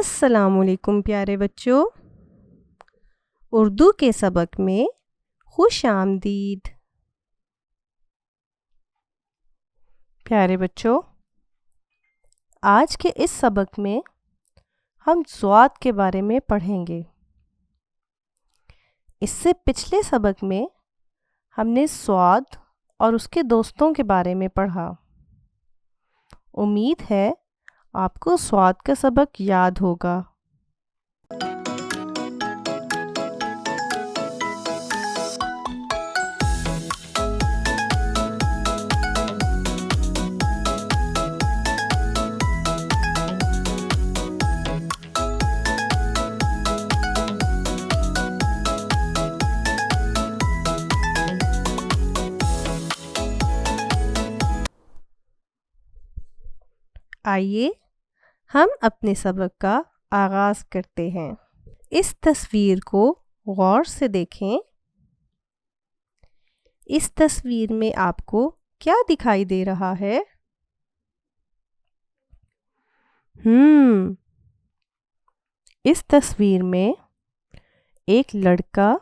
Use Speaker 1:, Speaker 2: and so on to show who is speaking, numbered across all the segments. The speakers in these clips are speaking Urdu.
Speaker 1: السلام علیکم پیارے بچوں، اردو کے سبق میں خوش آمدید۔ پیارے بچوں، آج کے اس سبق میں ہم ضاد کے بارے میں پڑھیں گے۔ اس سے پچھلے سبق میں ہم نے صاد اور اس کے دوستوں کے بارے میں پڑھا۔ امید ہے آپ کو صاد کا سبق یاد ہوگا۔ آئیے ہم اپنے سبق کا آغاز کرتے ہیں۔ اس تصویر کو غور سے دیکھیں۔ اس تصویر میں آپ کو کیا دکھائی دے رہا ہے؟ اس تصویر میں ایک لڑکا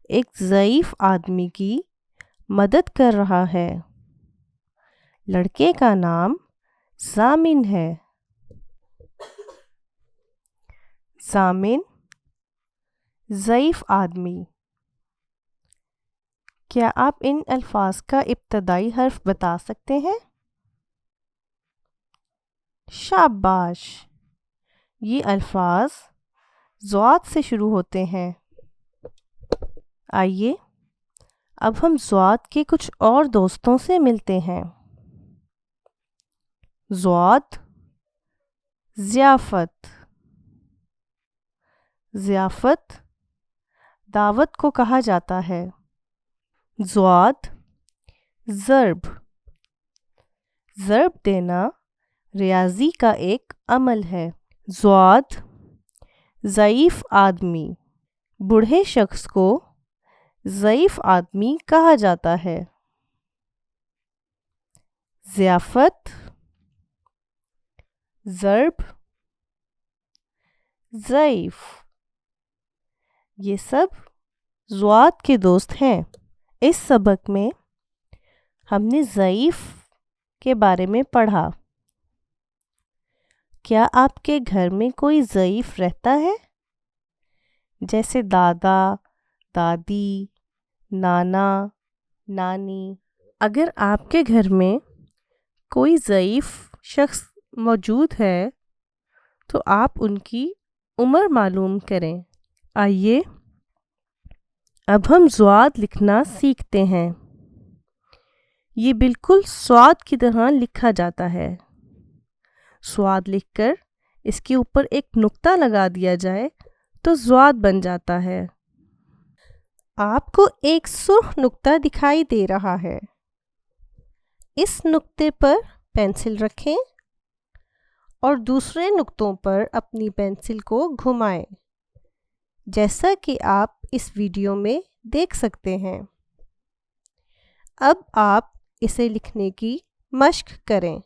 Speaker 1: ایک ضعیف آدمی کی مدد کر رہا ہے۔ لڑکے کا نام ضامن ہے۔ ضامن، ضعیف آدمی۔ کیا آپ ان الفاظ کا ابتدائی حرف بتا سکتے ہیں؟ شاباش! یہ الفاظ ضاد سے شروع ہوتے ہیں۔ آئیے اب ہم ضاد کے کچھ اور دوستوں سے ملتے ہیں۔ ضاد، ضیافت۔ ضیافت دعوت کو کہا جاتا ہے۔ ضاد، ضرب۔ ضرب دینا ریاضی کا ایک عمل ہے۔ ضاد، ضعیف آدمی۔ بوڑھے شخص کو ضعیف آدمی کہا جاتا ہے۔ ضیافت، ضرب، ضعیف، یہ سب ضاد کے دوست ہیں۔ اس سبق میں ہم نے ضعیف کے بارے میں پڑھا۔ کیا آپ کے گھر میں کوئی ضعیف رہتا ہے؟ جیسے دادا، دادی، نانا، نانی۔ اگر آپ کے گھر میں کوئی ضعیف شخص موجود ہے تو آپ ان کی عمر معلوم کریں۔ آئیے اب ہم ضاد لکھنا سیکھتے ہیں۔ یہ بالکل صاد کی طرح لکھا جاتا ہے۔ صاد لکھ کر اس کے اوپر ایک نقطہ لگا دیا جائے تو ضاد بن جاتا ہے۔ آپ کو ایک سرخ نقطہ دکھائی دے رہا ہے۔ اس نقطے پر پینسل رکھیں اور دوسرے نقطوں پر اپنی پینسل کو گھمائیں، جیسا کہ آپ اس ویڈیو میں دیکھ سکتے ہیں۔ اب آپ اسے لکھنے کی مشق کریں۔